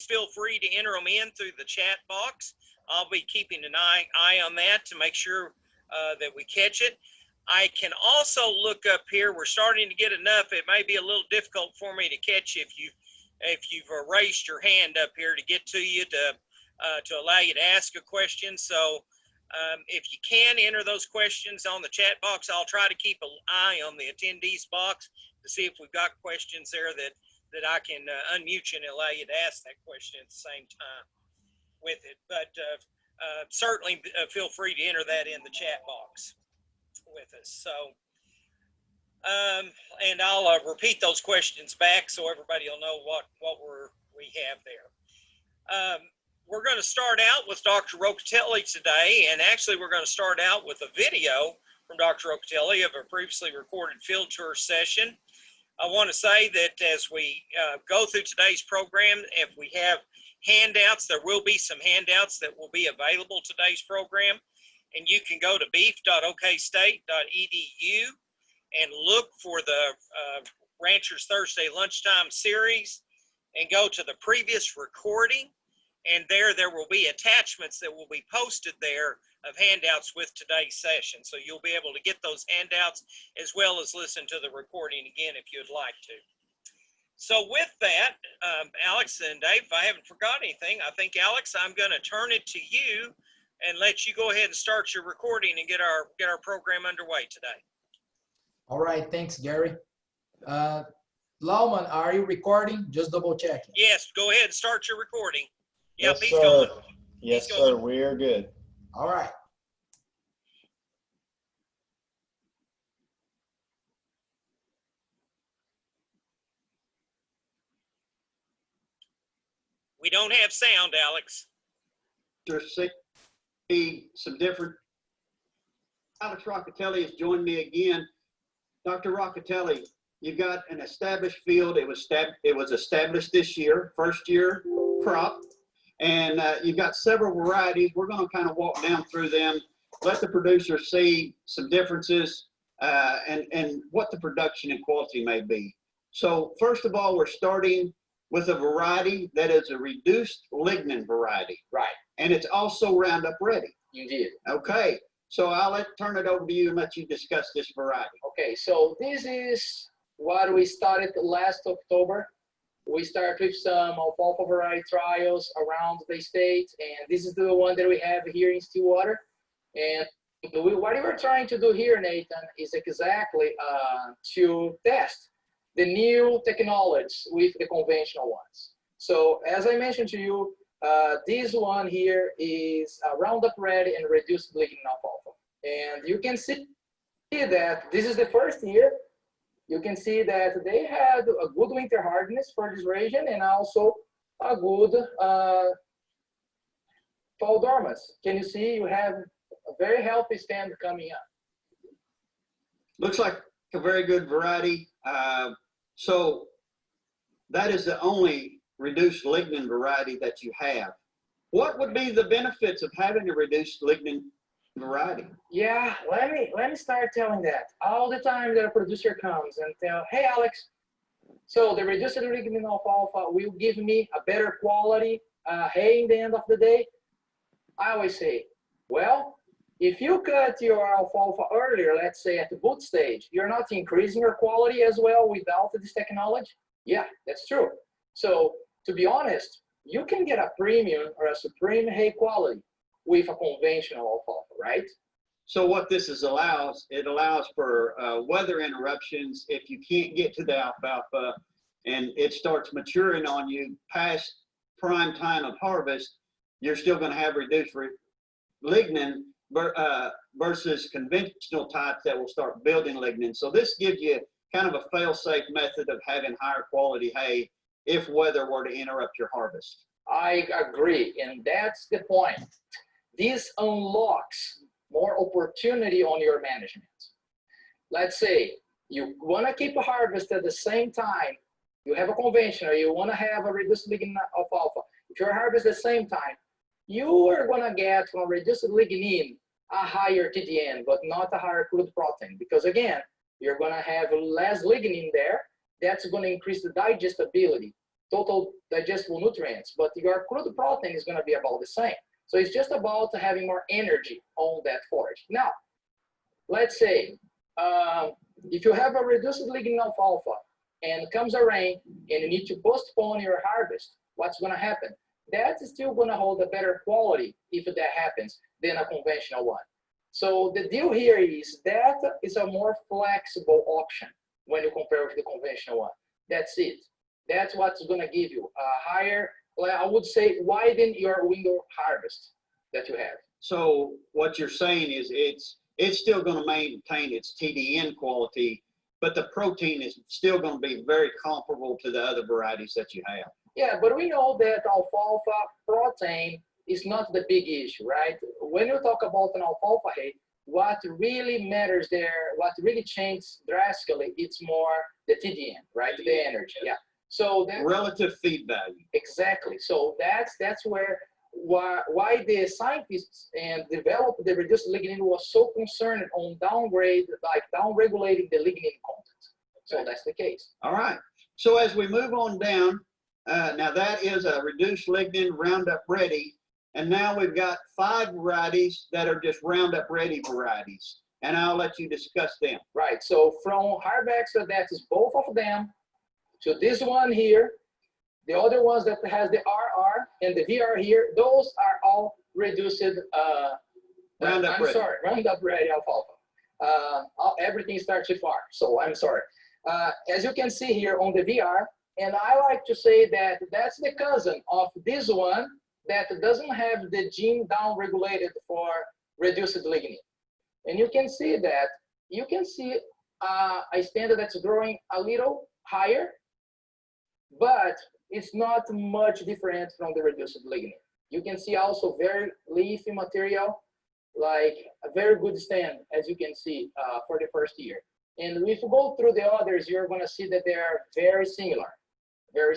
feel free to enter them in through the chat box. I'll be keeping an eye on that to make sure that we catch it. I can also look up here. We're starting to get enough. It may be a little difficult for me to catch if you've raised your hand up here to get to you to allow you to ask a question. So if you can enter those questions on the chat box, I'll try to keep an eye on the attendees box to see if we've got questions there that I can unmute you and allow you to ask that question at the same time with it. But certainly feel free to enter that in the chat box with us. So, and I'll repeat those questions back so everybody will know what we have there. We're going to start out with Dr. Rocateli today, and actually we're going to start out with a video from Dr. Rocateli of a previously recorded field tour session. I want to say that as we go through today's program, if we have handouts, there will be some handouts that will be available today's program, and you can go to beef.okstate.edu and look for the Ranchers Thursday Lunchtime Series and go to the previous recording. And there will be attachments that will be posted there of handouts with today's session. So you'll be able to get those handouts as well as listen to the recording again if you'd like to. So with that, Alex and Dave, if I haven't forgot anything, I think, Alex, I'm going to turn it to you and let you go ahead and start your recording and get our program underway today. All right, thanks, Gary. Lalman, are you recording? Just double checking. Yes, go ahead and start your recording. Yep, yes, he's going. Yes, sir, we're good. All right. We don't have sound, Alex. There's some different. Alex Rocateli has joined me again. Dr. Rocateli, you've got an established field. It was established this year, first year crop. And you've got several varieties. We're going to kind of walk down through them, let the producer see some differences and what the production and quality may be. So first of all, we're starting with a variety that is a reduced lignin variety. Right. And it's also Roundup ready. Indeed. Okay. So I'll turn it over to you and let you discuss this variety. Okay, so this is what we started last October. We started with some alfalfa variety trials around the state, and this is the one that we have here in Stillwater. And what we were trying to do here, Nathan, is exactly to test the new technologies with the conventional ones. So as I mentioned to you, this one here is Roundup Ready and Reduced Lignin Alfalfa. And you can see that this is the first year. You can see that they had a good winter hardness for this region and also a good fall dormance. Can you see you have a very healthy stand coming up? Looks like a very good variety. So that is the only reduced lignin variety that you have. What would be the benefits of having a reduced lignin variety? Yeah, let me start telling that. All the time that a producer comes and tell, hey Alex, so the reduced lignin alfalfa will give me a better quality hay in the end of the day. I always say, well, if you cut your alfalfa earlier, let's say at the boot stage, you're not increasing your quality as well without this technology? Yeah, that's true. So to be honest, you can get a premium or a supreme hay quality with a conventional alfalfa, right? So what this allows, it allows for weather interruptions. If you can't get to the alfalfa and it starts maturing on you past prime time of harvest, you're still going to have reduced lignin versus conventional types that will start building lignin. So this gives you kind of a fail-safe method of having higher quality hay if weather were to interrupt your harvest. I agree, and that's the point. This unlocks more opportunity on your management. Let's say you want to keep a harvest at the same time, you have a conventional, you want to have a reduced lignin alfalfa. If you harvest at the same time, you are going to get from reduced lignin a higher TDN, but not a higher crude protein, because again, you're going to have less lignin there. That's going to increase the digestibility. total digestible nutrients, but your crude protein is going to be about the same. So it's just about having more energy on that forage. Now, let's say if you have a reduced lignin alfalfa and comes a rain and you need to postpone your harvest, what's going to happen? That's still going to hold a better quality if that happens than a conventional one. So the deal here is that is a more flexible option when you compare with the conventional one. That's it. That's what's going to give you a higher, I would say, widen your window harvest that you have. So what you're saying is it's still going to maintain its TDN quality, but the protein is still going to be very comparable to the other varieties that you have. Yeah, but we know that alfalfa protein is not the big issue, right? When you talk about an alfalfa hay, what really matters there, what really changes drastically, it's more the TDN, right? The energy, yeah. So that, relative feed value. Exactly. So that's where why the scientists and developed the reduced lignin was so concerned on down-regulating the lignin content. So that's the case. All right. So as we move on down, now that is a reduced lignin Roundup Ready, and now we've got 5 varieties that are just Roundup Ready varieties, and I'll let you discuss them. Right. So from Harvextra, that is both of them, to this one here, the other ones that has the RR and the VR here, those are all reduced Roundup Ready. Sorry, Roundup Ready alfalfa. Everything starts with R, so I'm sorry. As you can see here on the VR, and I like to say that that's the cousin of this one that doesn't have the gene down-regulated for reduced lignin. And you can see that, you can see a standard that's growing a little higher, but it's not much different from the reduced lignin. You can see also very leafy material, like a very good stand, as you can see for the first year. And if you go through the others, you're going to see that they are very similar, very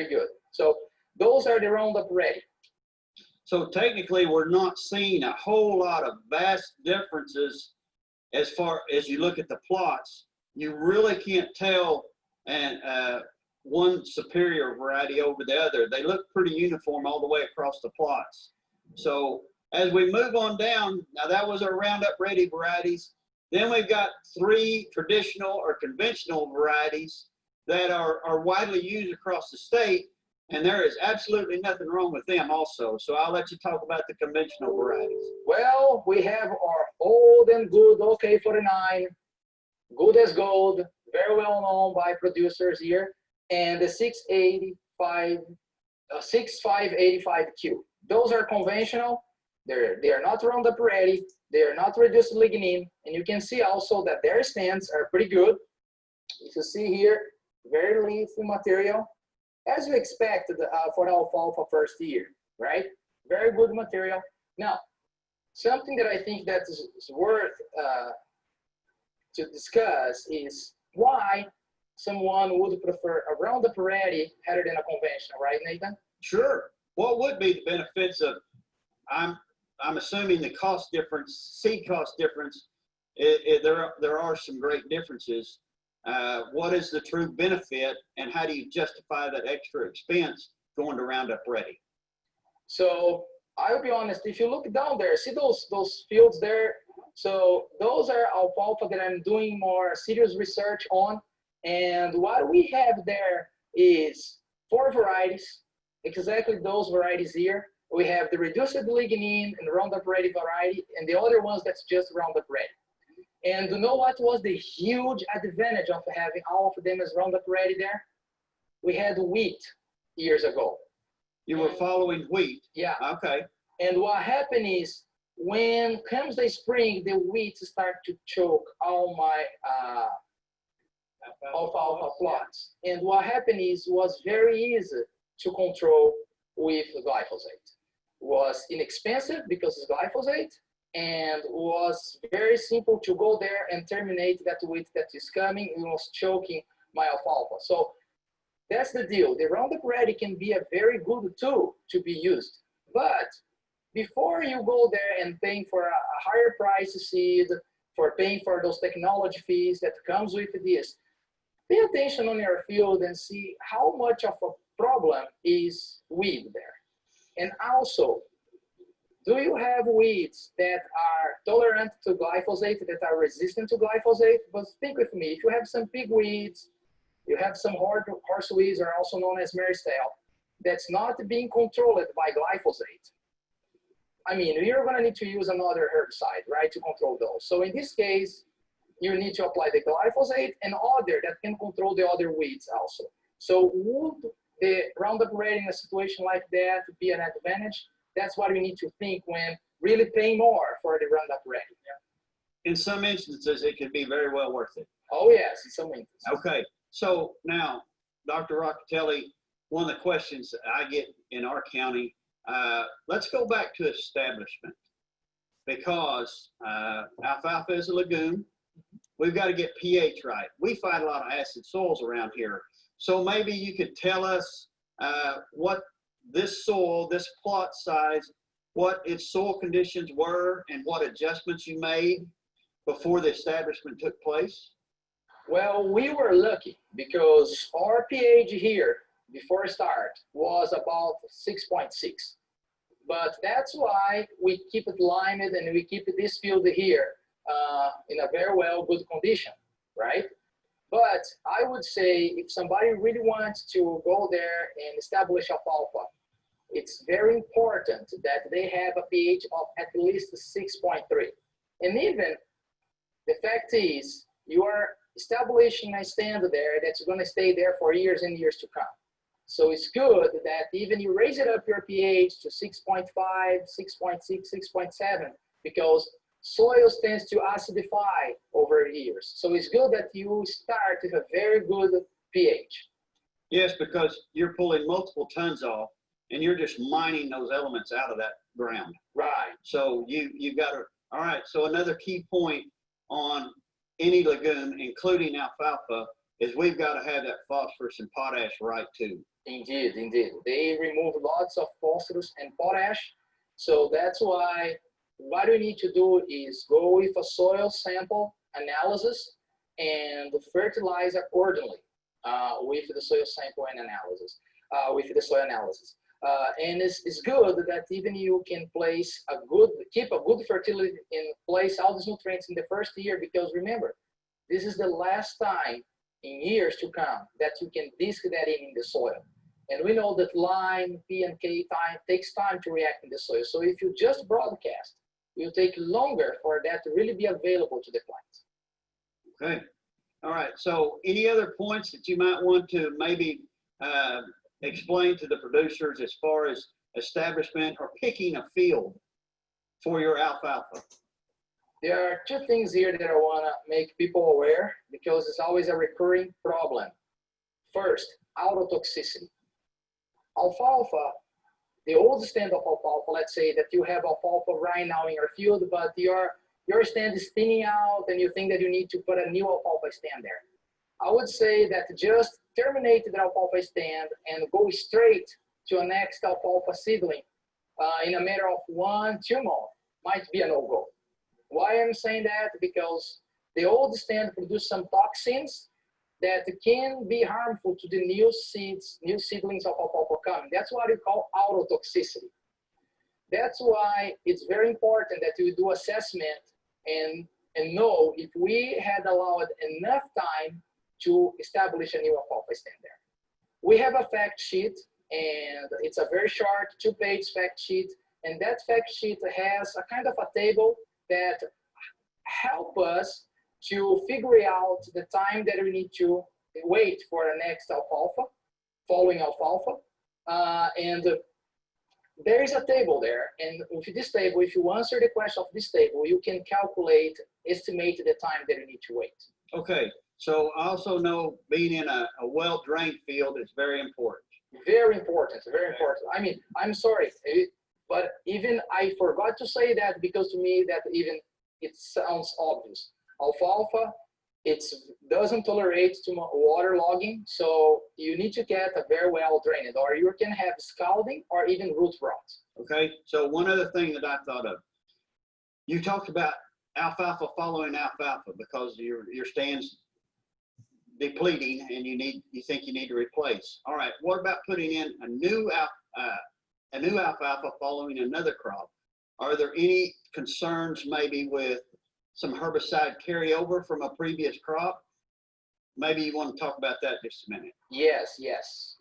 good. So those are the Roundup Ready. So technically, we're not seeing a whole lot of vast differences as far as you look at the plots. You really can't tell one superior variety over the other. They look pretty uniform all the way across the plots. So as we move on down, now that was our Roundup Ready varieties. Then we've got 3 traditional or conventional varieties that are widely used across the state, and there is absolutely nothing wrong with them also. So I'll let you talk about the conventional varieties. Well, we have our old and good OK49, good as gold, very well known by producers here, and the 6585Q. Those are conventional. They are not Roundup Ready. They are not reduced lignin, and you can see also that their stands are pretty good. If you see here, very leafy material, as you expected for alfalfa first year, right? Very good material. Now, something that I think that is worth to discuss is why someone would prefer a Roundup Ready rather than a conventional, right, Nathan? Sure. What would be the benefits of, I'm assuming the cost difference, seed cost difference, there are some great differences. What is the true benefit, and how do you justify that extra expense going to Roundup Ready? So I'll be honest, if you look down there, see those fields there? So those are alfalfa that I'm doing more serious research on. And what we have there is 4 varieties, exactly those varieties here. We have the reduced lignin and Roundup Ready variety, and the other ones that's just Roundup Ready. And you know what was the huge advantage of having all of them as Roundup Ready there? We had wheat years ago. You were following wheat? Yeah. Okay. And what happened is, when comes the spring, the weeds start to choke all my alfalfa plots. And what happened is, was very easy to control with glyphosate. Was inexpensive because it's glyphosate, and was very simple to go there and terminate that weed that is coming and was choking my alfalfa. So that's the deal. The Roundup Ready can be a very good tool to be used, but before you go there and paying for a higher price seed, for paying for those technology fees that comes with this, pay attention on your field and see how much of a problem is weed there. And also, do you have weeds that are tolerant to glyphosate, that are resistant to glyphosate? But think with me, if you have some pig weeds, you have some horse weeds, or also known as marystel, that's not being controlled by glyphosate. I mean, you're gonna need to use another herbicide, right, to control those. So in this case, you need to apply the glyphosate and other that can control the other weeds also. So would the Roundup Ready in a situation like that be an advantage? That's what we need to think when really paying more for the Roundup Ready. In some instances, it could be very well worth it. Oh yes, in some instances. Okay, so now, Dr. Rocateli, one of the questions that I get in our county, let's go back to establishment, because alfalfa is a legume. We've got to get pH right. We find a lot of acid soils around here. So maybe you could tell us what this soil, this plot size, what its soil conditions were and what adjustments you made before the establishment took place? Well, we were lucky because our pH here before start was about 6.6. But that's why we keep it limed and we keep this field here in a very good condition, right? But I would say if somebody really wants to go there and establish alfalfa, it's very important that they have a pH of at least 6.3. And even the fact is, you are establishing a stand there that's going to stay there for years and years to come. So it's good that even you raise it up your pH to 6.5, 6.6, 6.7, because soils tends to acidify over years. So it's good that you start with a very good pH. Yes, because you're pulling multiple tons off and you're just mining those elements out of that ground. Right. So you got to, all right, so another key point on any legume, including alfalfa, is we've got to have that phosphorus and potash right too. Indeed, indeed. They remove lots of phosphorus and potash. So that's why what we need to do is go with a soil sample analysis and fertilize accordingly with the soil sample and analysis, with the soil analysis. And it's good that even you can place keep a good fertility in place, all these nutrients in the first year, because remember, this is the last time in years to come that you can disc that in the soil. And we know that lime, P and K takes time to react in the soil. So if you just broadcast, it will take longer for that to really be available to the plants. Okay. All right. So any other points that you might want to maybe explain to the producers as far as establishment or picking a field for your alfalfa? There are two things here that I want to make people aware, because it's always a recurring problem. First, autotoxicity. Alfalfa, the old stand of alfalfa, let's say that you have alfalfa right now in your field, but your stand is thinning out and you think that you need to put a new alfalfa stand there. I would say that just terminate the alfalfa stand and go straight to a next alfalfa seedling in a matter of 1-2 months might be a no-go. Why I'm saying that? Because the old stand produces some toxins that can be harmful to the new seedlings of alfalfa coming. That's what we call autotoxicity. That's why it's very important that we do assessment and know if we had allowed enough time to establish a new alfalfa stand there. We have a fact sheet, and it's a very short 2-page fact sheet, and that fact sheet has a kind of a table that help us to figure out the time that we need to wait for the next alfalfa, following alfalfa. And there is a table there. And with this table, if you answer the question of this table, you can estimate the time that you need to wait. Okay. So I also know being in a well-drained field is very important. Very important, very important. I mean, I'm sorry, but even I forgot to say that, because to me that even it sounds obvious. Alfalfa, it doesn't tolerate too much water logging, so you need to get a very well drained, or you can have scalding or even root rot. Okay, so one other thing that I thought of, you talked about alfalfa following alfalfa because your stands depleting and you think you need to replace. All right, what about putting in a new alfalfa following another crop? Are there any concerns maybe with some herbicide carryover from a previous crop? Maybe you want to talk about that just a minute. Yes, yes.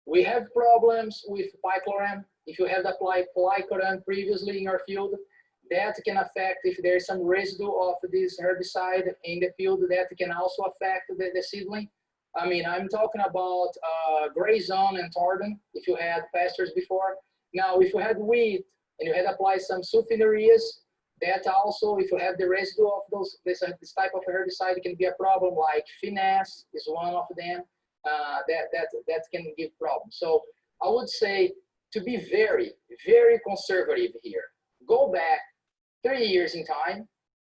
We have problems with picoram. If you have applied picoram previously in your field, that can affect if there's some residue of this herbicide in the field, that can also affect the seedling. I mean, I'm talking about gray zone and tardon, if you had pastures before. Now, if you had wheat and you had applied some sulfonylureas, that also, if you have the residue of this type of herbicide, can be a problem, like finesse is one of them. That can give problems. So I would say to be very, very conservative here. Go back 3 years in time,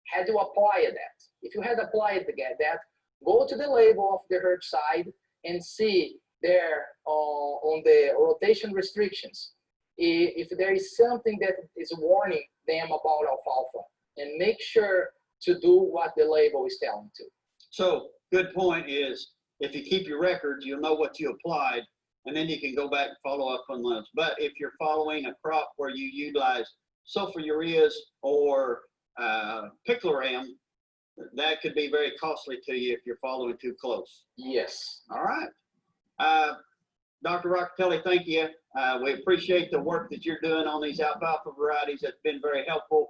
had you applied that. If you had applied that, go to the label of the herbicide and see there on the rotation restrictions, if there is something that is warning them about alfalfa, and make sure to do what the label is telling to. So good point is, if you keep your records, you'll know what you applied, and then you can go back and follow up on those. But if you're following a crop where you utilize sulfonylureas or picloram, that could be very costly to you if you're following too close. Yes. All right. Dr. Rocateli, thank you. We appreciate the work that you're doing on these alfalfa varieties. It's been very helpful.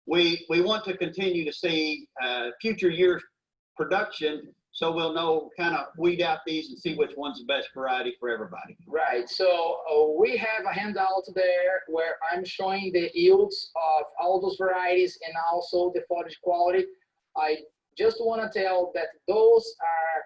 We want to continue to see future years production, so we'll know, kind of weed out these and see which one's the best variety for everybody. Right. So we have a handout there where I'm showing the yields of all those varieties and also the forage quality. I just want to tell that those are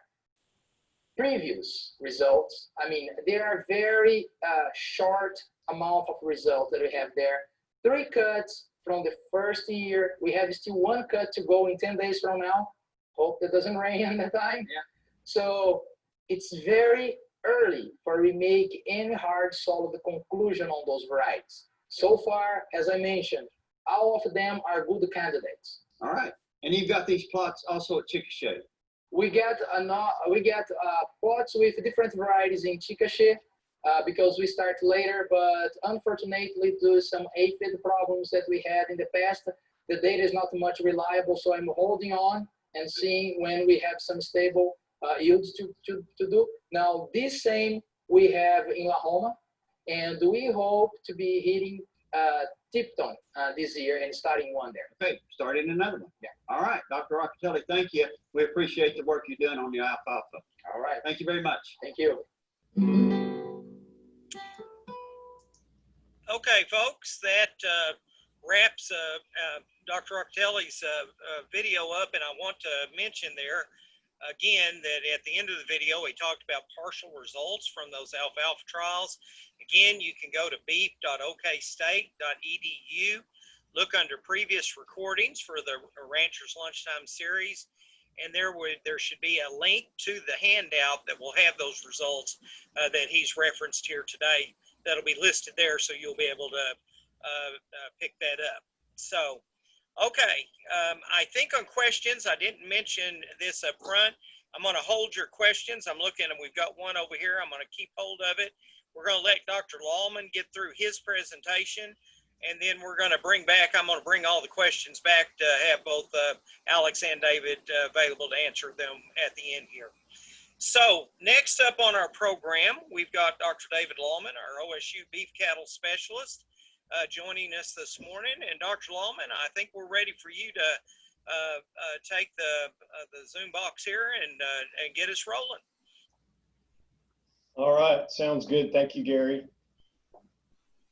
previous results. I mean, there are very short amount of results that we have there. 3 cuts from the first year. We have still 1 cut to go in 10 days from now. Hope that doesn't rain at that time. Yeah. So it's very early for we make any hard solid conclusion on those varieties. So far, as I mentioned, all of them are good candidates. All right. And you've got these plots also at Chickasha. We get plots with different varieties in Chickasha because we start later, but unfortunately, due to some aphid problems that we had in the past, the data is not much reliable, so I'm holding on and seeing when we have some stable yields to do. Now, this same we have in Lalman, and we hope to be hitting Tipton this year and starting one there. Okay, starting another one. Yeah. All right, Dr. Rocateli, thank you. We appreciate the work you're doing on the alfalfa. All right. Thank you very much. Thank you. Okay, folks, that wraps Dr. Rocateli's video up, and I want to mention there again that at the end of the video, he talked about partial results from those alfalfa trials. Again, you can go to beef.okstate.edu, look under previous recordings for the Ranchers Lunchtime Series, and there should be a link to the handout that will have those results that he's referenced here today. That'll be listed there, so you'll be able to pick that up. So, okay, I think on questions, I didn't mention this up front. I'm going to hold your questions. I'm looking, and we've got one over here. I'm going to keep hold of it. We're going to let Dr. Lalman get through his presentation, and then we're going to bring all the questions back to have both Alex and David available to answer them at the end here. So next up on our program, we've got Dr. David Lalman, our OSU beef cattle specialist, joining us this morning. And Dr. Lalman, I think we're ready for you to take the Zoom box here and get us rolling. All right, sounds good. Thank you, Gary.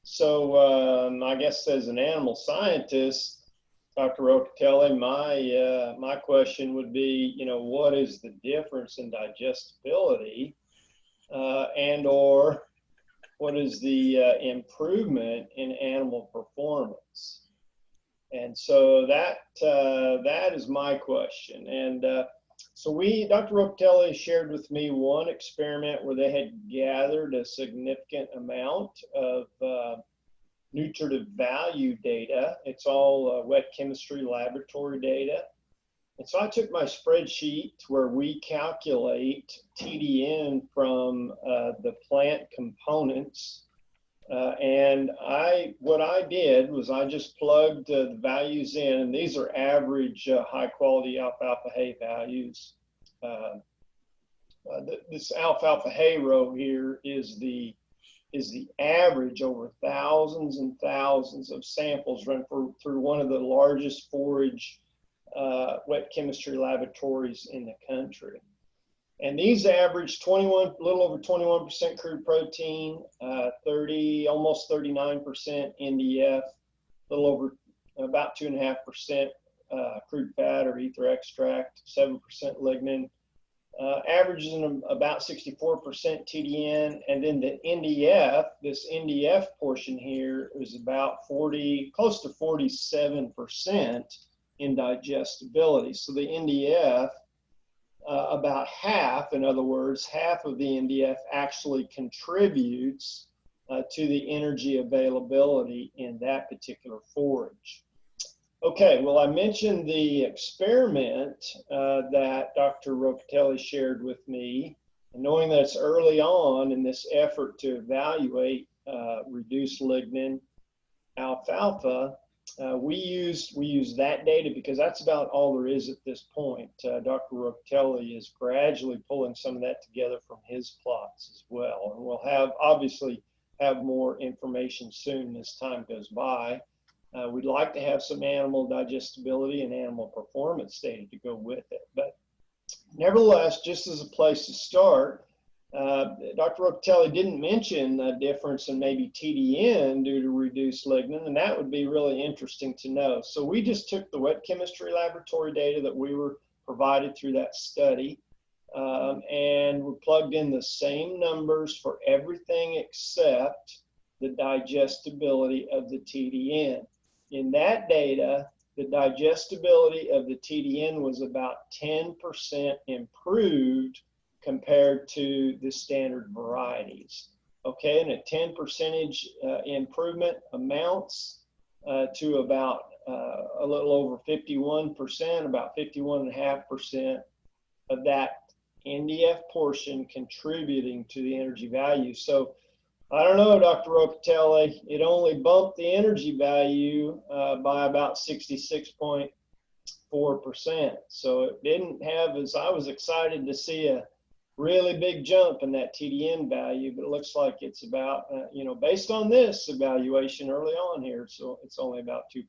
So I guess as an animal scientist, Dr. Rocateli, my question would be, what is the difference in digestibility and or what is the improvement in animal performance? And so that is my question. And so Dr. Rocateli shared with me one experiment where they had gathered a significant amount of nutritive value data. It's all wet chemistry laboratory data. And so I took my spreadsheet where we calculate TDN from the plant components. And what I did was I just plugged the values in, and these are average high quality alfalfa hay values. This alfalfa hay row here is the average over thousands and thousands of samples run through one of the largest forage wet chemistry laboratories in the country. And these average a little over 21% crude protein, almost 39% NDF, a little over about 2.5% crude fat or ether extract, 7% lignin, averages in about 64% TDN, and then the NDF, this NDF portion here is about close to 47% in digestibility. So the NDF, about half, in other words, half of the NDF actually contributes to the energy availability in that particular forage. Okay, well, I mentioned the experiment that Dr. Rocateli shared with me, and knowing that it's early on in this effort to evaluate reduced lignin alfalfa, we use that data because that's about all there is at this point. Dr. Rocateli is gradually pulling some of that together from his plots as well. And we'll obviously have more information soon as time goes by. We'd like to have some animal digestibility and animal performance data to go with it. But nevertheless, just as a place to start, Dr. Rocateli didn't mention a difference in maybe TDN due to reduced lignin, and that would be really interesting to know. So we just took the wet chemistry laboratory data that we were provided through that study, and we plugged in the same numbers for everything except the digestibility of the TDN. In that data, the digestibility of the TDN was about 10% improved compared to the standard varieties. Okay, and a 10% improvement amounts to about a little over 51%, about 51.5% of that NDF portion contributing to the energy value. So I don't know, Dr. Rocateli, it only bumped the energy value by about 66.4%. So it didn't have, as I was excited to see a really big jump in that TDN value, but it looks like it's about, based on this evaluation early on here, so it's only about 2%.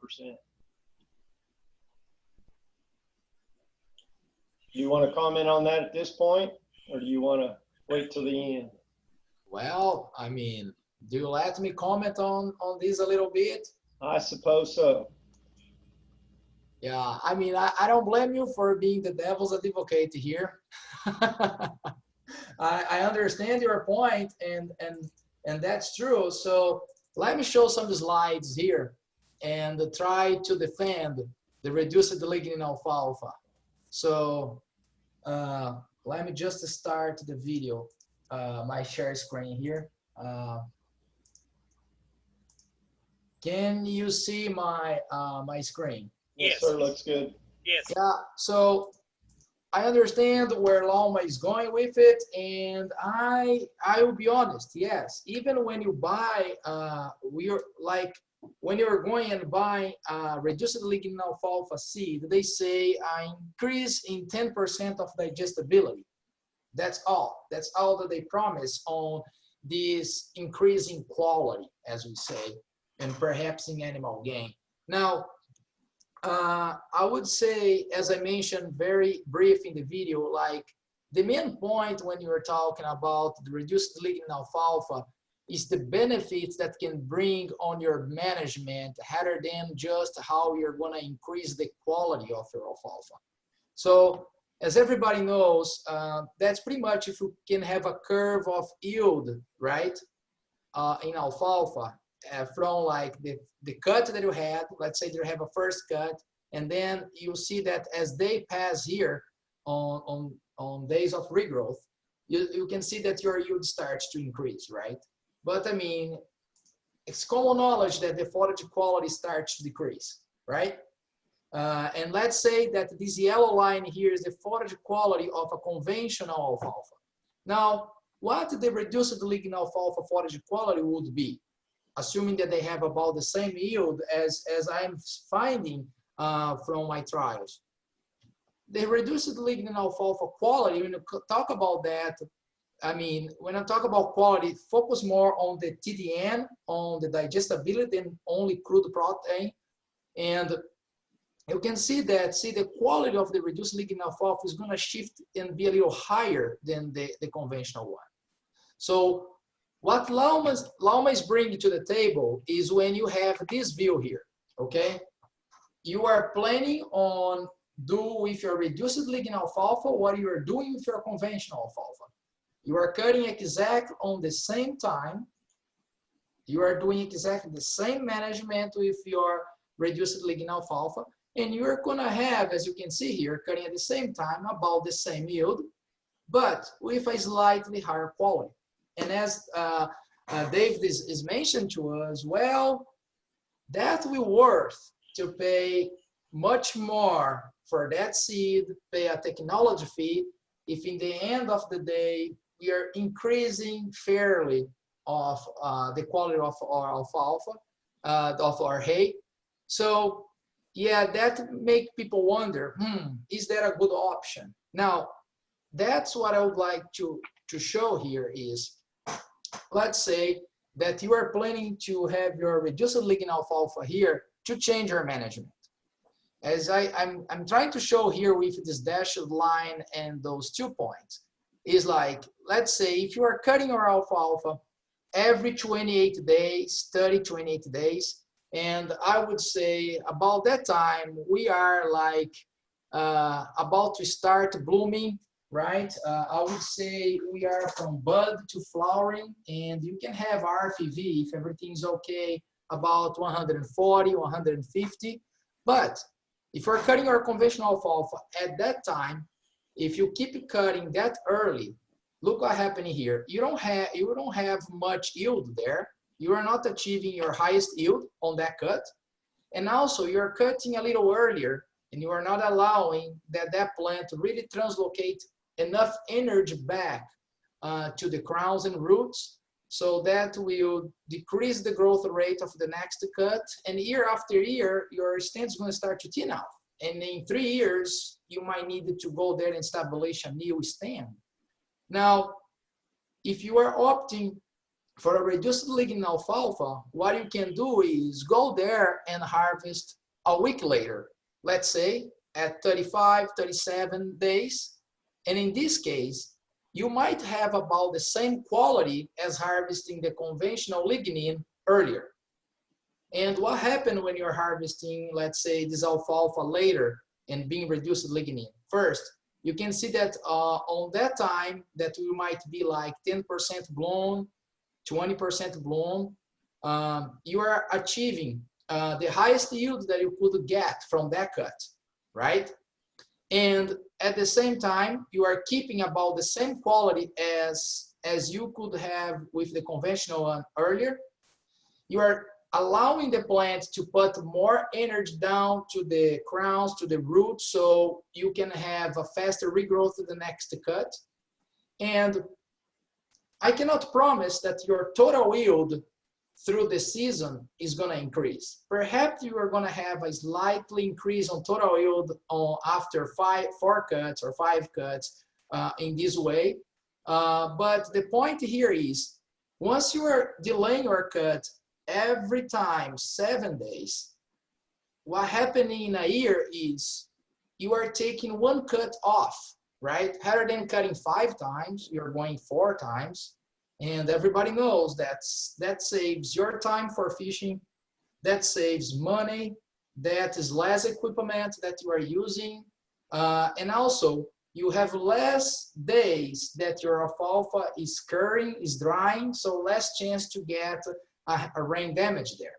Do you want to comment on that at this point, or do you want to wait till the end? Well, I mean, do you let me comment on this a little bit? I suppose so. Yeah, I mean, I don't blame you for being the devil's advocate here. I understand your point, and that's true. So let me show some slides here and try to defend the reduced lignin alfalfa. So let me just start the video, my share screen here. Can you see my my screen? Yes, sir, looks good. Yes. Yeah, so I understand where Lalman is going with it, and I will be honest, yes, even when you buy, when you're going and buy reduced lignin alfalfa seed, they say increase in 10% of digestibility. That's all that they promise on this increasing quality, as we say, and perhaps in animal gain. Now, I would say, as I mentioned very brief in the video, like the main point when you're talking about the reduced lignin alfalfa is the benefits that can bring on your management rather than just how you're going to increase the quality of your alfalfa. So as everybody knows, that's pretty much if you can have a curve of yield, right, in alfalfa. From like the cut that you had, let's say you have a first cut, and then you see that as they pass here on days of regrowth, you can see that your yield starts to increase, right? But I mean, it's common knowledge that the forage quality starts to decrease, right? And let's say that this yellow line here is the forage quality of a conventional alfalfa. Now, what the reduced lignin alfalfa forage quality would be, assuming that they have about the same yield as I'm finding from my trials. The reduced lignin alfalfa quality, when you talk about that, I mean, when I talk about quality, focus more on the TDN, on the digestibility, and only crude protein. And you can see that, the quality of the reduced lignin alfalfa is going to shift and be a little higher than the conventional one. So what Lalman is bringing to the table is when you have this view here, okay? You are planning on do with your reduced lignin alfalfa what you are doing with your conventional alfalfa. You are cutting exactly on the same time. You are doing exactly the same management with your reduced lignin alfalfa, and you're gonna have, as you can see here, cutting at the same time about the same yield, but with a slightly higher quality. And as Dave is mentioned to us, well, that will worth to pay much more for that seed, pay a technology fee, if in the end of the day, we are increasing fairly of the quality of our alfalfa, of our hay. So yeah, that make people wonder, is that a good option? Now, that's what I would like to show here is, let's say that you are planning to have your reduced lignin alfalfa here to change your management. As I'm trying to show here with this dashed line and those 2 points, is like, let's say if you are cutting your alfalfa every 28 days, 28 days, and I would say about that time, we are like about to start blooming, right? I would say we are from bud to flowering, and you can have RFV if everything's okay, about 140, 150. But if you're cutting your conventional alfalfa at that time, if you keep cutting that early, look what's happening here. You don't have much yield there. You are not achieving your highest yield on that cut. And also you're cutting a little earlier, and you are not allowing that plant to really translocate enough energy back to the crowns and roots, so that will decrease the growth rate of the next cut. And year after year, your stand is going to start to thin out. And in 3 years, you might need to go there and establish a new stand. Now, if you are opting for a reduced lignin alfalfa, what you can do is go there and harvest a week later, let's say at 35, 37 days. And in this case, you might have about the same quality as harvesting the conventional lignin earlier. And what happened when you're harvesting, let's say, this alfalfa later and being reduced lignin? First, you can see that on that time that we might be like 10% blown, 20% blown, you are achieving the highest yield that you could get from that cut, right? And at the same time, you are keeping about the same quality as you could have with the conventional one earlier. You are allowing the plant to put more energy down to the crowns, to the roots, so you can have a faster regrowth to the next cut. And I cannot promise that your total yield through the season is going to increase. Perhaps you are going to have a slightly increase on total yield after 4 cuts or 5 cuts in this way. But the point here is, once you are delaying your cut every time 7 days, what happened in a year is you are taking 1 cut off, right? Rather than cutting 5 times, you're going 4 times. And everybody knows that saves your time for fishing, that saves money, that is less equipment that you are using, and also you have less days that your alfalfa is curing, is drying, so less chance to get a rain damage there.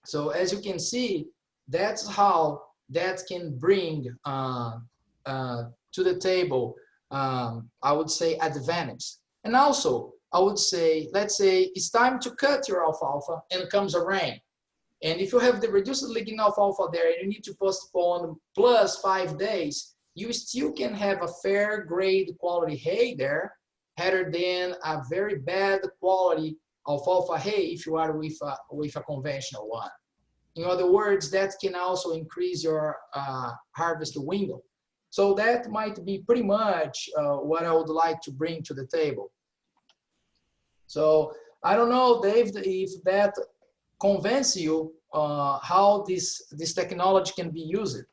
So as you can see, that's how that can bring to the table, I would say, advantage. And also, I would say, let's say it's time to cut your alfalfa and comes a rain. And if you have the reduced lignin alfalfa there and you need to postpone plus 5 days, you still can have a fair grade quality hay there, rather than a very bad quality alfalfa hay if you are with a conventional one. In other words, that can also increase your harvest window. So that might be pretty much what I would like to bring to the table. So I don't know, Dave, if that convince you how this technology can be used.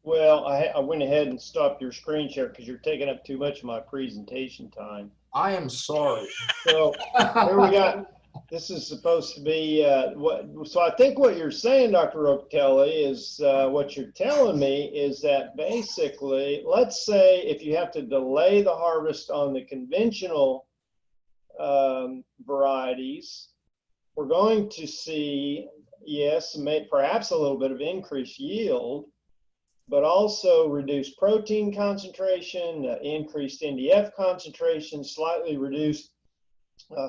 Well, I went ahead and stopped your screen share because you're taking up too much of my presentation time. I am sorry. So here we got, this is supposed to be so I think what you're saying, Dr. Rocateli, is what you're telling me is that basically, let's say if you have to delay the harvest on the conventional varieties, we're going to see, yes, perhaps a little bit of increased yield, but also reduced protein concentration, increased NDF concentration, slightly reduced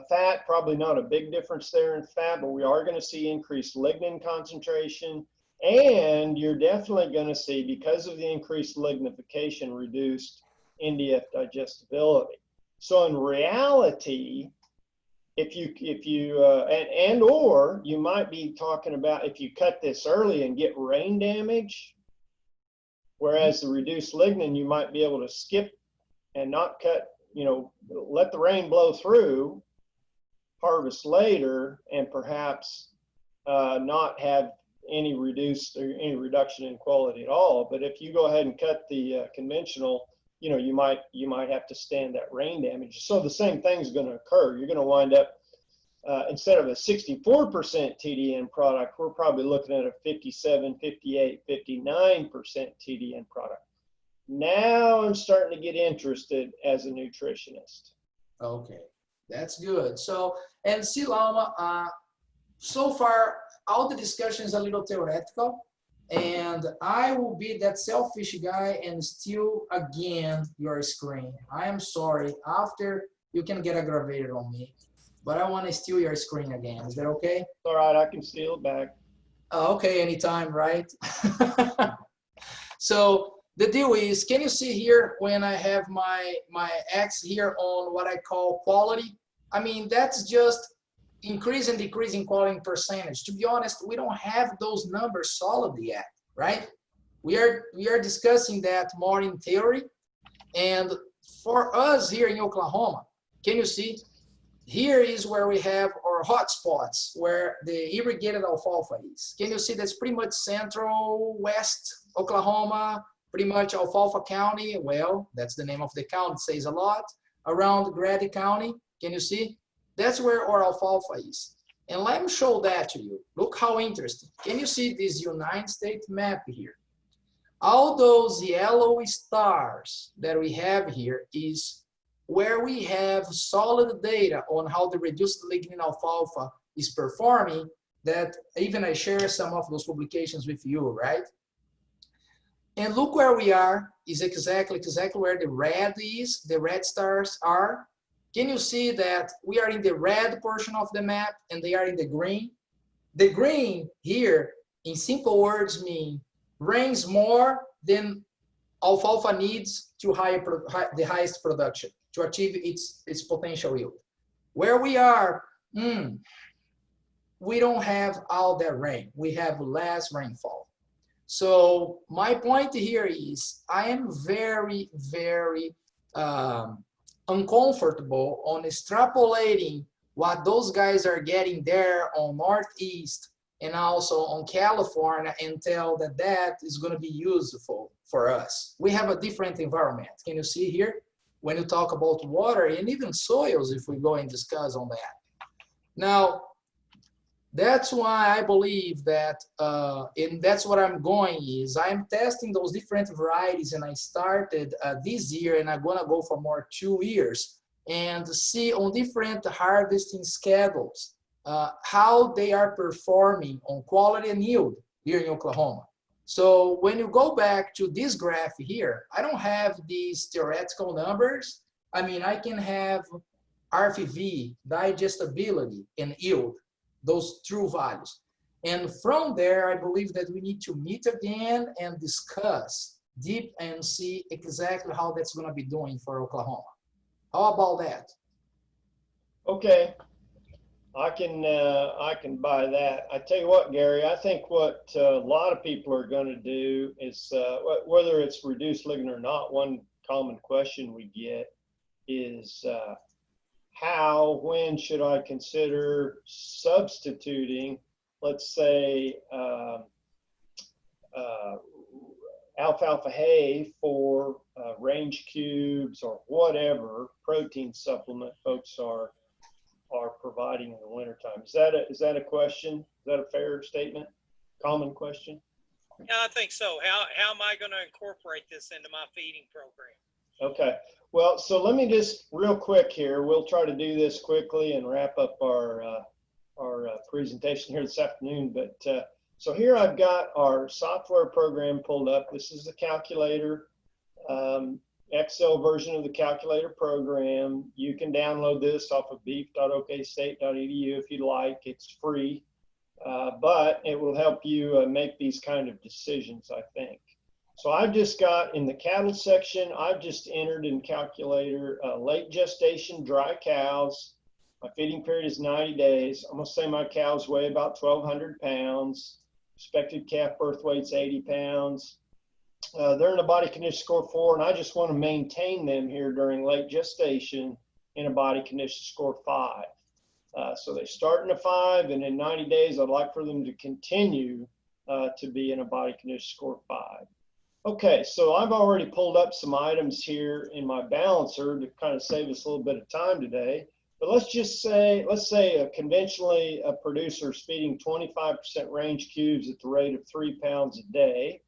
fat, probably not a big difference there in fat, but we are going to see increased lignin concentration. And you're definitely going to see, because of the increased lignification, reduced NDF digestibility. So in reality, if you or you might be talking about if you cut this early and get rain damage, whereas the reduced lignin, you might be able to skip and not cut, let the rain blow through, harvest later, and perhaps not have any reduction in quality at all. But if you go ahead and cut the conventional, you might have to stand that rain damage. So the same thing is going to occur. You're going to wind up, instead of a 64% TDN product, we're probably looking at a 57, 58, 59% TDN product. Now I'm starting to get interested as a nutritionist. Okay, that's good. So, and see, Lalman, so far, all the discussion is a little theoretical, and I will be that selfish guy and steal again your screen. I am sorry. After, you can get aggravated on me, but I want to steal your screen again. Is that okay? All right, I can steal it back. Okay, anytime, right? So the deal is, can you see here when I have my X here on what I call quality? I mean, that's just increase and decrease in quality percentage. To be honest, we don't have those numbers solid yet, right? We are discussing that more in theory. And for us here in Oklahoma, can you see? Here is where we have our hot spots where the irrigated alfalfa is. Can you see that's pretty much central west Oklahoma, pretty much Alfalfa County? Well, that's the name of the county, it says a lot. Around Grady County, can you see? That's where our alfalfa is. And let me show that to you. Look how interesting. Can you see this United States map here? All those yellow stars that we have here is where we have solid data on how the reduced lignin alfalfa is performing, that even I share some of those publications with you, right? And look where we are, is exactly where the red is, the red stars are. Can you see that we are in the red portion of the map and they are in the green? The green here, in simple words, mean rains more than alfalfa needs to the highest production, to achieve its potential yield. Where we are, we don't have all that rain. We have less rainfall. So my point here is I am very, very uncomfortable on extrapolating what those guys are getting there on Northeast and also on California and tell that that is going to be useful for us. We have a different environment. Can you see here? When you talk about water and even soils, if we go and discuss on that. Now, that's why I believe that, and that's what I'm going is, I'm testing those different varieties, and I started this year, and I'm gonna go for more 2 years, and see on different harvesting schedules, how they are performing on quality and yield here in Oklahoma. So when you go back to this graph here, I don't have these theoretical numbers. I mean, I can have RFV, digestibility, and yield, those true values. And from there, I believe that we need to meet again and discuss deep and see exactly how that's going to be doing for Oklahoma. How about that? Okay, I can buy that. I tell you what, Gary, I think what a lot of people are going to do is whether it's reduced lignin or not. One common question we get is when should I consider substituting, let's say, alfalfa hay for range cubes or whatever protein supplement folks are providing in the wintertime. Is that a question? Is that a fair statement? Common question? Yeah, I think so. How am I going to incorporate this into my feeding program? Okay. Well, so let me just real quick here. We'll try to do this quickly and wrap up our presentation here this afternoon. But so here I've got our software program pulled up. This is the calculator, Excel version of the calculator program. You can download this off of beef.okstate.edu if you'd like. It's free, but it will help you make these kind of decisions, I think. So I've just got in the cattle section, I've just entered in calculator late gestation dry cows. My feeding period is 90 days. I'm going to say my cows weigh about 1,200 pounds. Expected calf birth weight's 80 pounds. They're in a body condition score 4, and I just want to maintain them here during late gestation in a body condition score 5. So they start in a 5, and in 90 days, I'd like for them to continue to be in a body condition score 5. Okay, so I've already pulled up some items here in my balancer to kind of save us a little bit of time today. But let's say conventionally a producer is feeding 25% range cubes at the rate of 3 pounds a day.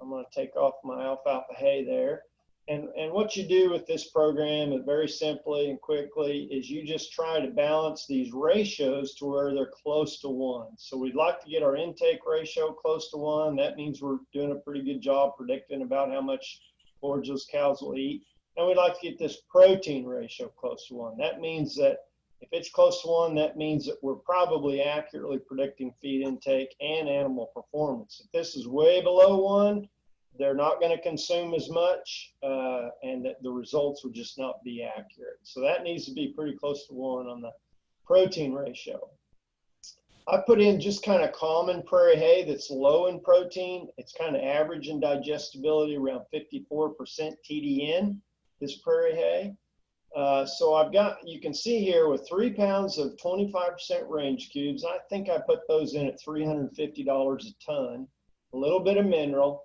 I'm going to take off my alfalfa hay there. And what you do with this program, very simply and quickly, is you just try to balance these ratios to where they're close to 1. So we'd like to get our intake ratio close to 1. That means we're doing a pretty good job predicting about how much forage those cows will eat. And we'd like to get this protein ratio close to 1. That means that if it's close to 1, that means that we're probably accurately predicting feed intake and animal performance. If this is way below 1, they're not going to consume as much, and that the results will just not be accurate. So that needs to be pretty close to 1 on the protein ratio. I put in just kind of common prairie hay that's low in protein. It's kind of average in digestibility, around 54% TDN, this prairie hay. So I've got, you can see here with 3 pounds of 25% range cubes, I think I put those in at $350 a ton, a little bit of mineral.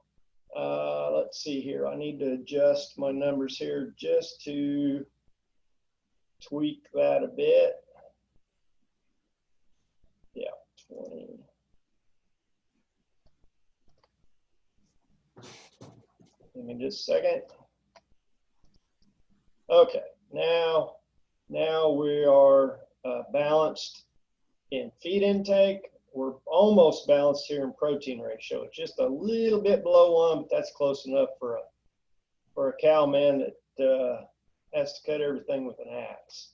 Let's see here. I need to adjust my numbers here just to tweak that a bit. Yeah, 20. Give me just a second. Okay, now we are balanced in feed intake. We're almost balanced here in protein ratio. It's just a little bit below 1, but that's close enough for a cow man that has to cut everything with an axe.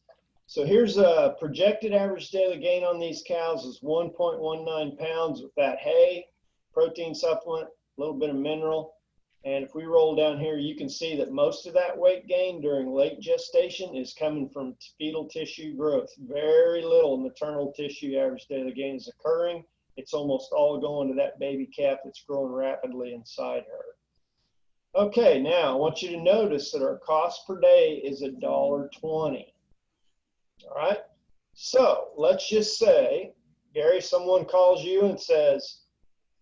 So here's a projected average daily gain on these cows is 1.19 pounds with that hay, protein supplement, a little bit of mineral. And if we roll down here, you can see that most of that weight gain during late gestation is coming from fetal tissue growth. Very little maternal tissue average daily gain is occurring. It's almost all going to that baby calf that's growing rapidly inside her. Okay, now I want you to notice that our cost per day is $1.20. All right, so let's just say, Gary, someone calls you and says,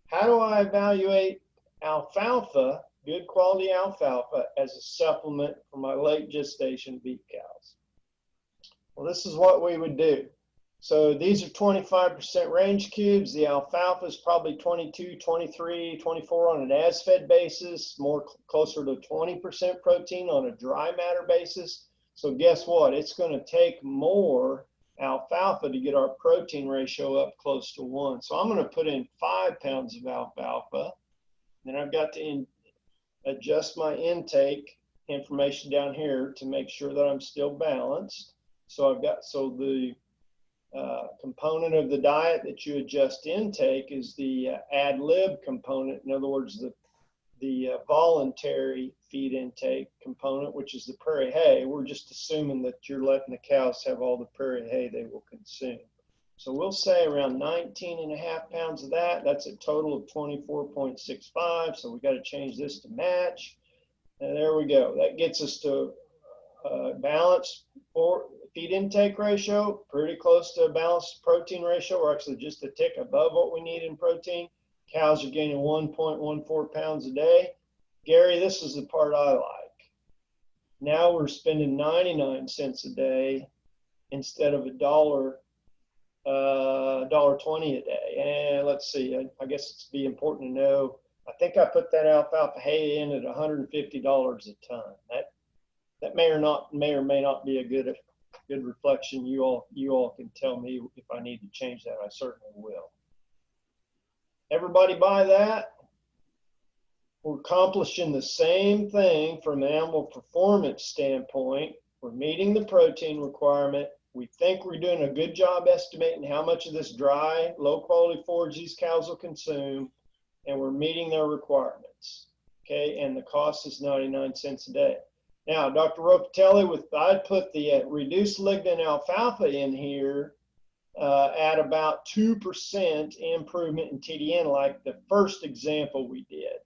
how do I evaluate alfalfa, good quality alfalfa, as a supplement for my late gestation beef cows? Well, this is what we would do. So these are 25% range cubes. The alfalfa is probably 22, 23, 24 on an as-fed basis, more closer to 20% protein on a dry matter basis. So guess what? It's going to take more alfalfa to get our protein ratio up close to 1. So I'm going to put in 5 pounds of alfalfa. Then I've got to adjust my intake information down here to make sure that I'm still balanced. So the component of the diet that you adjust intake is the ad lib component. In other words, the voluntary feed intake component, which is the prairie hay. We're just assuming that you're letting the cows have all the prairie hay they will consume. So we'll say around 19.5 pounds of that. That's a total of 24.65. So we got to change this to match. And there we go. That gets us to balanced feed intake ratio, pretty close to a balanced protein ratio. We're actually just a tick above what we need in protein. Cows are gaining 1.14 pounds a day. Gary, this is the part I like. Now we're spending 99 cents a day instead of $1.20 a day. And let's see, I guess it's be important to know, I think I put that alfalfa hay in at $150 a ton. That may or may not be a good reflection. You all can tell me if I need to change that. I certainly will. Everybody buy that? We're accomplishing the same thing from an animal performance standpoint. We're meeting the protein requirement. We think we're doing a good job estimating how much of this dry, low quality forage these cows will consume, and we're meeting their requirements. Okay, and the cost is 99 cents a day. Now, Dr. Rocateli, I put the reduced lignin alfalfa in here at about 2% improvement in TDN, like the first example we did.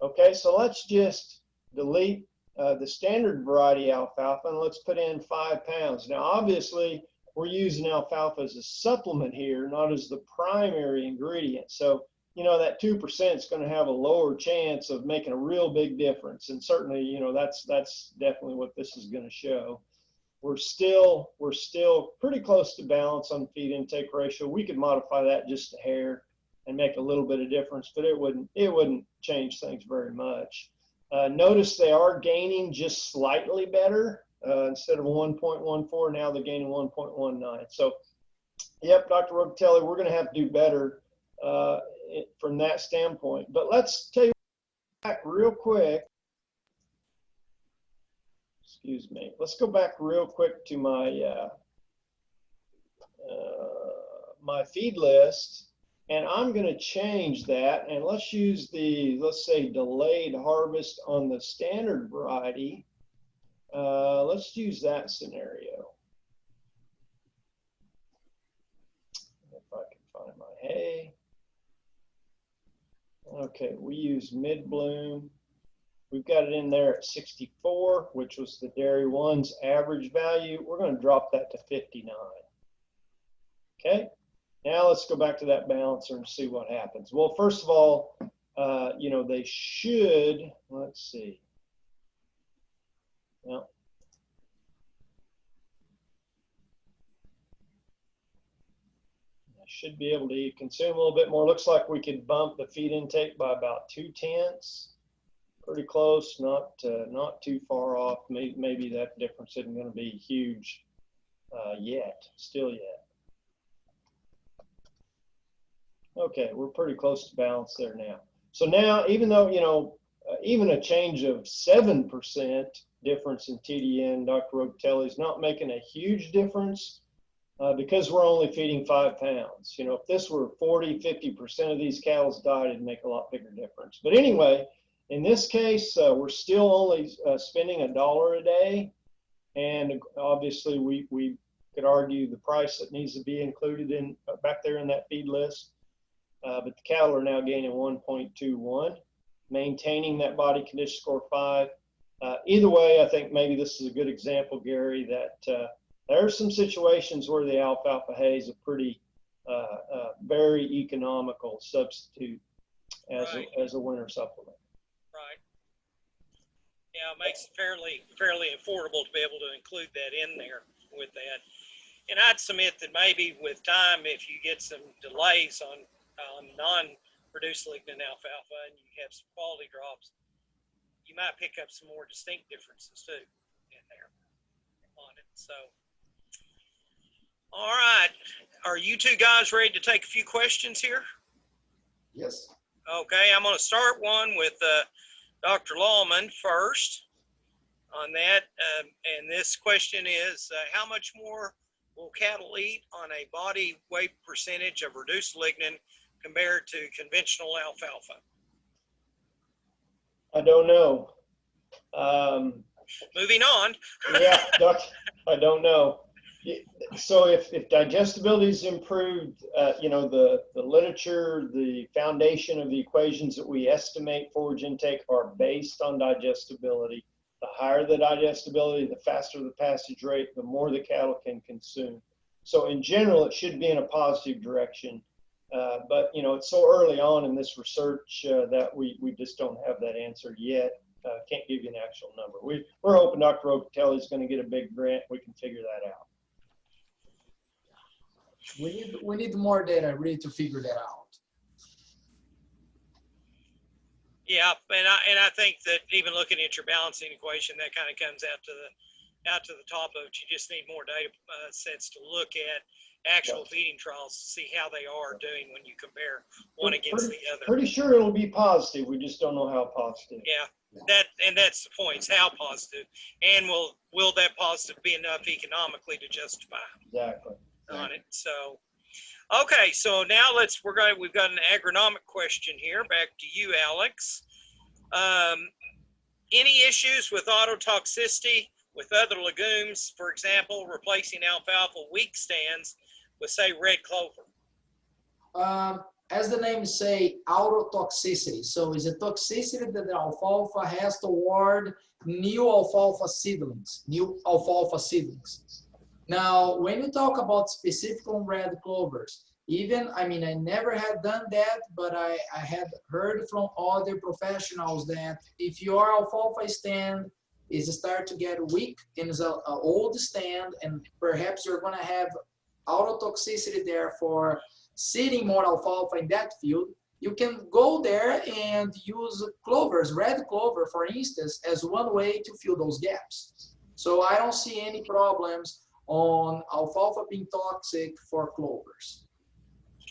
Okay, so let's just delete the standard variety alfalfa and let's put in 5 pounds. Now, obviously, we're using alfalfa as a supplement here, not as the primary ingredient. So, you know, that 2% is going to have a lower chance of making a real big difference. And certainly, you know, that's definitely what this is going to show. We're still pretty close to balance on feed intake ratio. We could modify that just a hair and make a little bit of difference, but it wouldn't change things very much. Notice they are gaining just slightly better. Instead of 1.14, now they're gaining 1.19. So, yep, Dr. Rocateli, we're going to have to do better from that standpoint. But let's take back real quick. Excuse me. Let's go back real quick to my my feed list, and I'm going to change that. And let's use let's say delayed harvest on the standard variety. Let's use that scenario. If I can find my hay. Okay, we use mid bloom. We've got it in there at 64, which was the Dairy One's average value. We're going to drop that to 59. Okay, now let's go back to that balancer and see what happens. Well, first of all, you know, they should, let's see. Well, I should be able to consume a little bit more. Looks like we could bump the feed intake by about 0.2. Pretty close, not too far off. Maybe that difference isn't going to be huge still yet. Okay, we're pretty close to balance there now. So now, even though, you know, even a change of 7% difference in TDN, Dr. Rocateli, is not making a huge difference because we're only feeding 5 pounds. You know, if this were 40, 50% of these cows died, it'd make a lot bigger difference. But anyway, in this case, we're still only spending $1 a day, and obviously we could argue the price that needs to be included in back there in that feed list. But the cattle are now gaining 1.21, maintaining that body condition score 5. Either way, I think maybe this is a good example, Gary, that there are some situations where the alfalfa hay is a pretty very economical substitute as a winter supplement. Right. Yeah, it makes it fairly affordable to be able to include that in there with that. And I'd submit that maybe with time, if you get some delays on non-reduced lignin alfalfa and you have some quality drops, you might pick up some more distinct differences too in there on it. So, all right. Are you two guys ready to take a few questions here? Yes. Okay, I'm going to start one with Dr. Lalman first on that. And this question is, how much more will cattle eat on a body weight percentage of reduced lignin compared to conventional alfalfa? I don't know. Moving on. Yeah, Doc, I don't know. So if digestibility is improved, you know, the literature, the foundation of the equations that we estimate forage intake are based on digestibility. The higher the digestibility, the faster the passage rate, the more the cattle can consume. So in general, it should be in a positive direction. But, you know, it's so early on in this research that we just don't have that answer yet. Can't give you an actual number. We're hoping Dr. Rocateli is going to get a big grant. We can figure that out. We need more data really to figure that out. Yeah, and I think that even looking at your balancing equation, that kind of comes out to the top of it. You just need more data sets to look at actual feeding trials to see how they are doing when you compare one against the other. Pretty sure it'll be positive. We just don't know how positive. Yeah, that's the point. It's how positive, and will that positive be enough economically to justify Exactly. on it? So, okay, so now we've got an agronomic question here. Back to you, Alex. Any issues with autotoxicity with other legumes, for example, replacing alfalfa weak stands with, say, red clover? As the name say, autotoxicity. So it's a toxicity that the alfalfa has toward new alfalfa seedlings. Now, when you talk about specific on red clovers, I never had done that, but I had heard from other professionals that if your alfalfa stand is start to get weak and is an old stand, and perhaps you're going to have autotoxicity there for seeding more alfalfa in that field, you can go there and use clovers, red clover, for instance, as one way to fill those gaps. So I don't see any problems on alfalfa being toxic for clovers.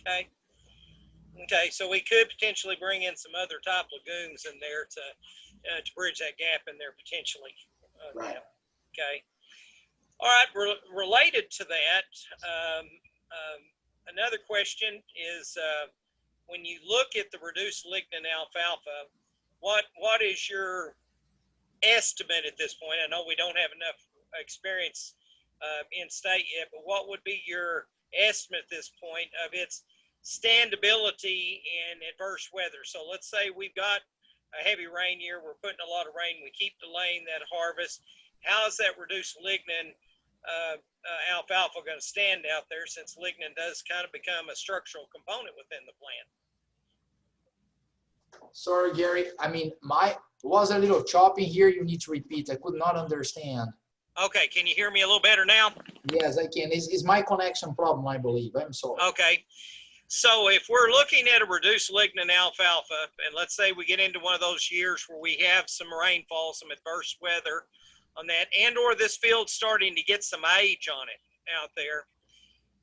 Okay, so we could potentially bring in some other type legumes in there to bridge that gap in there potentially. Right. Okay. All right. Related to that, another question is when you look at the reduced lignin alfalfa, what is your estimate at this point? I know we don't have enough experience in state yet, but what would be your estimate at this point of its standability in adverse weather? So let's say we've got a heavy rain year, we're putting a lot of rain, we keep delaying that harvest. How is that reduced lignin alfalfa going to stand out there, since lignin does kind of become a structural component within the plant? Sorry, Gary. Was a little choppy here. You need to repeat. I could not understand. Okay, can you hear me a little better now? Yes, I can. It's my connection problem, I believe. I'm sorry. Okay. So if we're looking at a reduced lignin alfalfa, and let's say we get into one of those years where we have some rainfall, some adverse weather on that, and or this field's starting to get some age on it out there,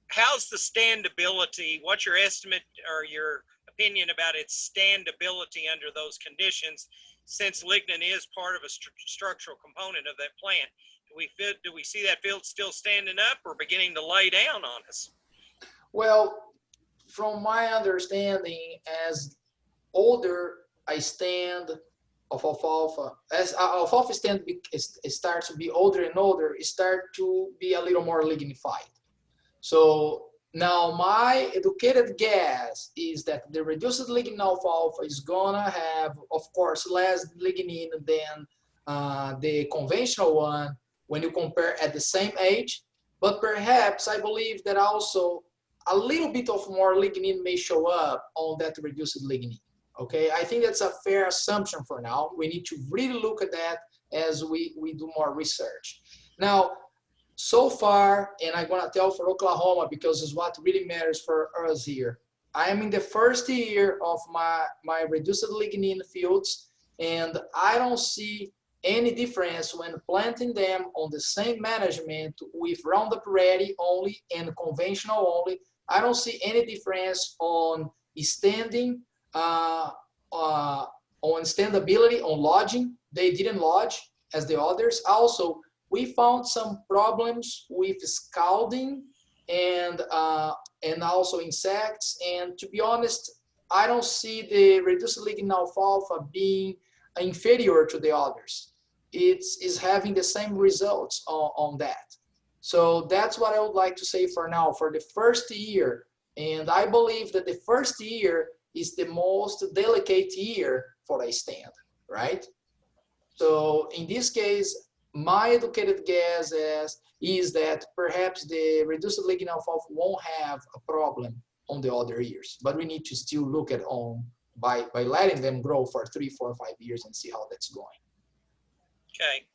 how's the standability? What's your estimate or your opinion about its standability under those conditions, since lignin is part of a structural component of that plant? Do we see that field still standing up or beginning to lay down on us? Well, from my understanding, as older a stand of alfalfa, as alfalfa stand starts to be older and older, it starts to be a little more lignified. So now my educated guess is that the reduced lignin alfalfa is gonna have, of course, less lignin than the conventional one when you compare at the same age, but perhaps I believe that also a little bit of more lignin may show up on that reduced lignin. Okay, I think that's a fair assumption for now. We need to really look at that as we do more research. Now, so far, and I'm gonna tell for Oklahoma because it's what really matters for us here. I am in the first year of my reduced lignin fields, and I don't see any difference when planting them on the same management with Roundup Ready only and conventional only. I don't see any difference on standing, on standability, on lodging. They didn't lodge as the others. Also, we found some problems with scalding and also insects. And to be honest, I don't see the reduced lignin alfalfa being inferior to the others. It is having the same results on that. So that's what I would like to say for now, for the first year. And I believe that the first year is the most delicate year for a stand, right? So in this case, my educated guess is that perhaps the reduced lignin alfalfa won't have a problem on the other years, but we need to still look at on by letting them grow for 3, 4, 5 years and see how that's going. Okay.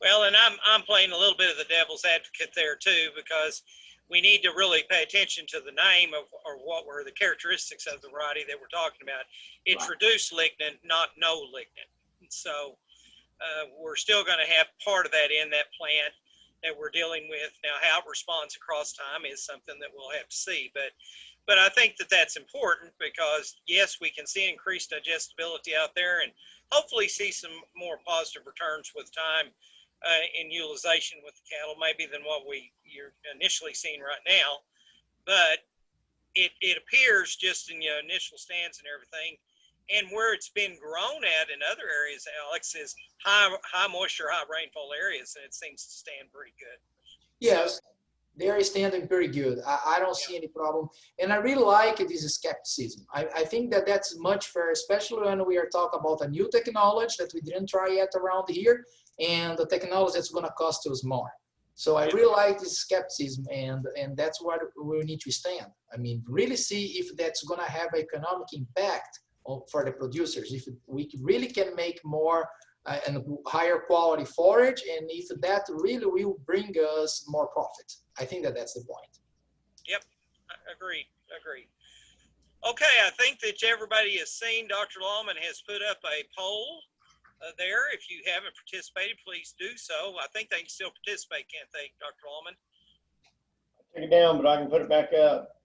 Well, and I'm playing a little bit of the devil's advocate there too, because we need to really pay attention to the name of, or what were the characteristics of the variety that we're talking about. It's Right. reduced lignin, not no lignin. So we're still going to have part of that in that plant that we're dealing with. Now, how it responds across time is something that we'll have to see. But I think that that's important because, yes, we can see increased digestibility out there and hopefully see some more positive returns with time in utilization with the cattle, maybe than what you're initially seeing right now. But it appears just in your initial stands and everything, and where it's been grown at in other areas, Alex, is high moisture, high rainfall areas, and it seems to stand pretty good. Yes, So, they are standing pretty good. I don't see any problem. And I really like this skepticism. I think that that's much fair, especially when we are talking about a new technology that we didn't try yet around here, and the technology that's going to cost us more. So I really like this skepticism, and that's what we need to stand. I mean, really see if that's going to have economic impact for the producers, if we really can make more and higher quality forage, and if that really will bring us more profit. I think that that's the point. Yep, agreed. Okay, I think that everybody has seen Dr. Lalman has put up a poll there. If you haven't participated, please do so. I think they can still participate, can't they, Dr. Lalman? Take it down, but I can put it back up.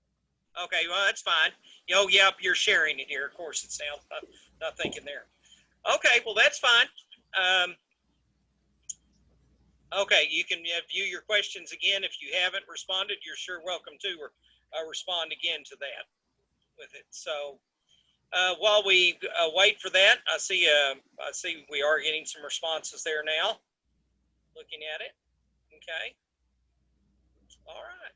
Okay, well, that's fine. Oh, yeah, you're sharing it here. Of course, it's now. I'm not thinking there. Okay, well, that's fine. Okay, you can view your questions again. If you haven't responded, you're sure welcome to respond again to that with it. So while we wait for that, I see we are getting some responses there now. Looking at it. Okay. All right.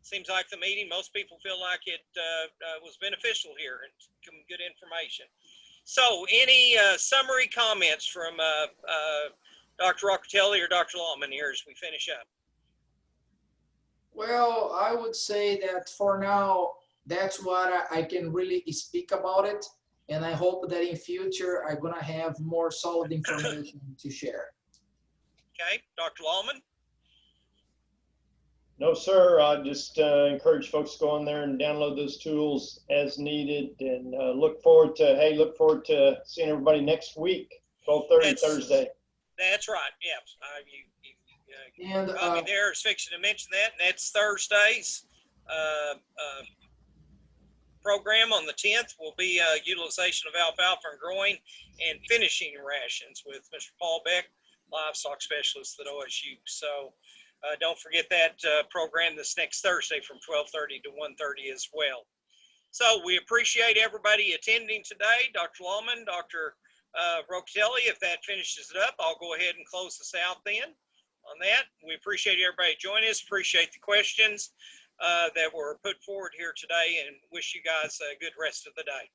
Seems like the meeting, most people feel like it was beneficial here and some good information. So any summary comments from Dr. Rocateli or Dr. Lalman here as we finish up? Well, I would say that for now, that's what I can really speak about it. And I hope that in future, I'm going to have more solid information to share. Okay, Dr. Lalman? No, sir. I just encourage folks to go on there and download those tools as needed, and look forward to seeing everybody next week, 12:30 Thursday. That's right. Yeah. And Bobby there is fixing to mention that, and that's Thursday's program on the 10th will be utilization of alfalfa and growing and finishing rations with Mr. Paul Beck, livestock specialist at OSU. So don't forget that program this next Thursday from 12:30 to 1:30 as well. So we appreciate everybody attending today. Dr. Lalman, Dr. Rocateli, if that finishes it up, I'll go ahead and close this out then on that. We appreciate everybody joining us, appreciate the questions that were put forward here today, and wish you guys a good rest of the day.